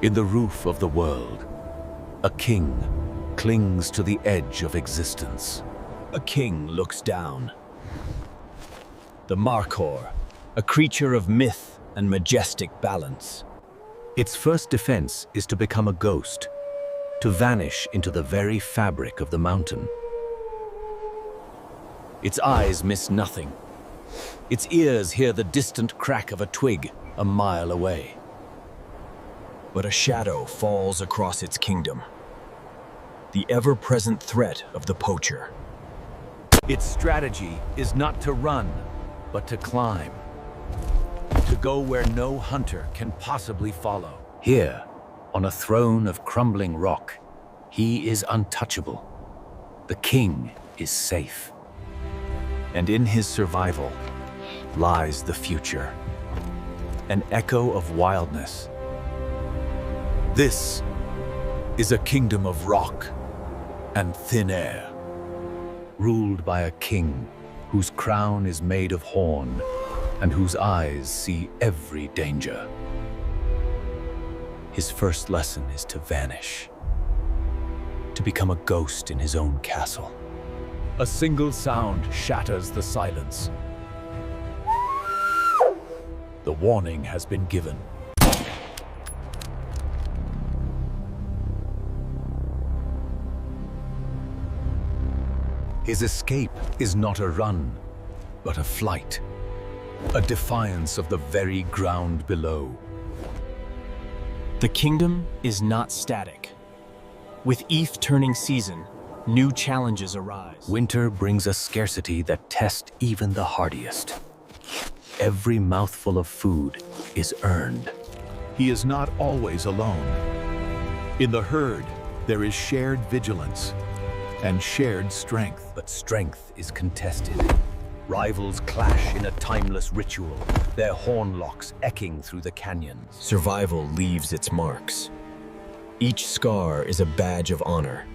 In the roof of the world, a king clings to the edge of existence. A king looks down. The Markhor, a creature of myth and majestic balance. Its first defense is to become a ghost, to vanish into the very fabric of the mountain. Its eyes miss nothing. Its ears hear the distant crack of a twig a mile away. But a shadow falls across its kingdom. The ever-present threat of the poacher. Its strategy is not to run, but to climb. To go where no hunter can possibly follow. Here, on a throne of crumbling rock, he is untouchable. The king is safe. And in his survival lies the future. An echo of wildness. This is a kingdom of rock and thin air, ruled by a king whose crown is made of horn and whose eyes see every danger. His first lesson is to vanish, to become a ghost in his own castle. A single sound shatters the silence. The warning has been given. His escape is not a run, but a flight, a defiance of the very ground below. The kingdom is not static. With each turning season, new challenges arise. Winter brings a scarcity that tests even the hardiest. Every mouthful of food is earned. He is not always alone. In the herd, there is shared vigilance and shared strength. But strength is contested. Rivals clash in a timeless ritual, their hornlocks echoing through the canyons. Survival leaves its marks. Each scar is a badge of honor,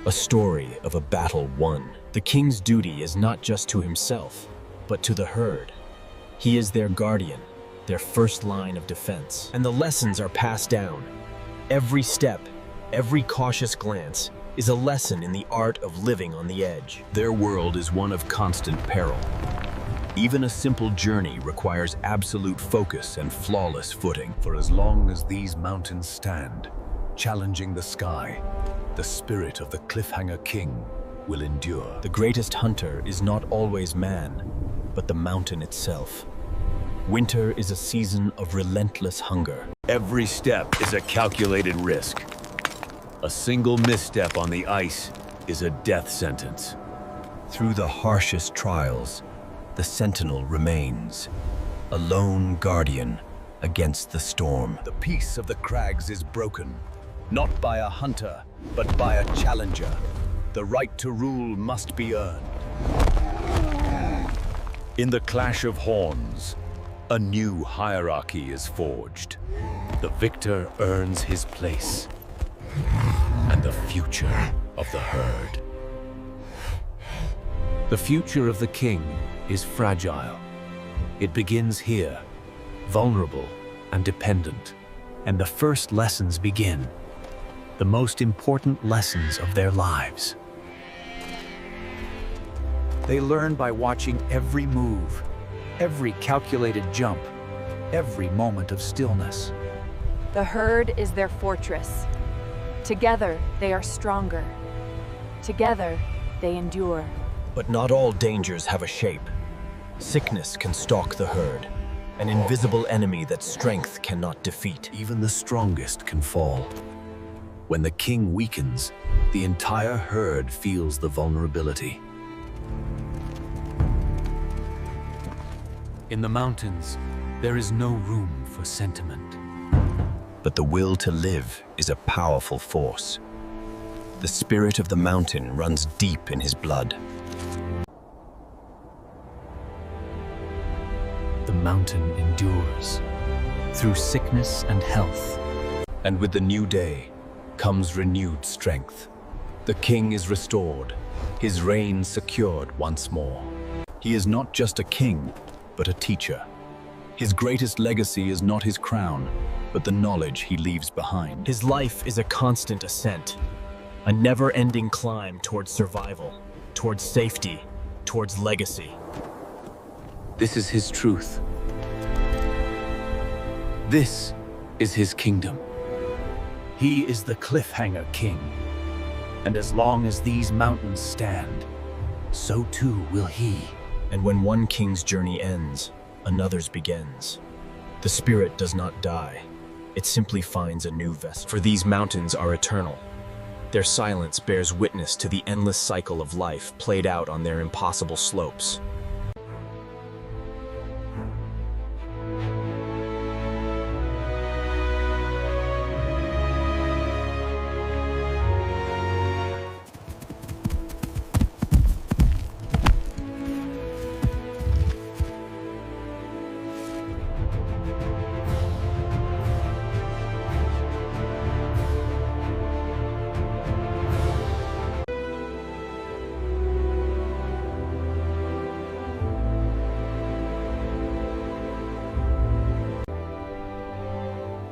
a story of a battle won. The king's duty is not just to himself, but to the herd. He is their guardian, their first line of defense. And the lessons are passed down. Every step, every cautious glance, is a lesson in the art of living on the edge. Their world is one of constant peril. Even a simple journey requires absolute focus and flawless footing. For as long as these mountains stand, challenging the sky, the spirit of the cliffhanger king will endure. The greatest hunter is not always man, but the mountain itself. Winter is a season of relentless hunger. Every step is a calculated risk. A single misstep on the ice is a death sentence. Through the harshest trials, the sentinel remains, a lone guardian against the storm. The peace of the crags is broken, not by a hunter, but by a challenger. The right to rule must be earned. In the clash of horns, a new hierarchy is forged. The victor earns his place and the future of the herd. The future of the king is fragile. It begins here, vulnerable and dependent. And the first lessons begin, the most important lessons of their lives. They learn by watching every move, every calculated jump, every moment of stillness. The herd is their fortress. Together, they are stronger. Together, they endure. But not all dangers have a shape. Sickness can stalk the herd, an invisible enemy that strength cannot defeat. Even the strongest can fall. When the king weakens, the entire herd feels the vulnerability. In the mountains, there is no room for sentiment. But the will to live is a powerful force. The spirit of the mountain runs deep in his blood. The mountain endures through sickness and health. And with the new day comes renewed strength. The king is restored, his reign secured once more. He is not just a king, but a teacher. His greatest legacy is not his crown, but the knowledge he leaves behind. His life is a constant ascent, a never-ending climb towards survival, towards safety, towards legacy. This is his truth. This is his kingdom. He is the cliffhanger king. And as long as these mountains stand, so too will he. And when one king's journey ends, another's begins. The spirit does not die. It simply finds a new vessel. For these mountains are eternal. Their silence bears witness to the endless cycle of life played out on their impossible slopes.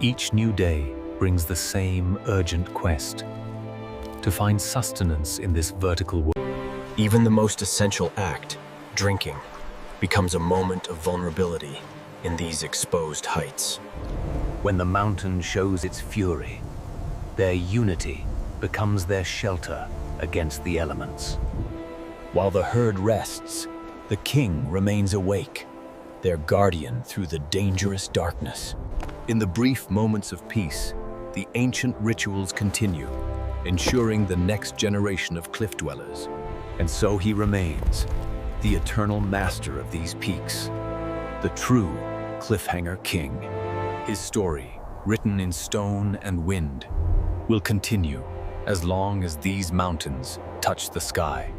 Each new day brings the same urgent quest to find sustenance in this vertical world. Even the most essential act, drinking, becomes a moment of vulnerability in these exposed heights. When the mountain shows its fury, their unity becomes their shelter against the elements. While the herd rests, the king remains awake, their guardian through the dangerous darkness. In the brief moments of peace, the ancient rituals continue, ensuring the next generation of cliff dwellers. And so he remains, the eternal master of these peaks, the true cliffhanger king. His story, written in stone and wind, will continue as long as these mountains touch the sky.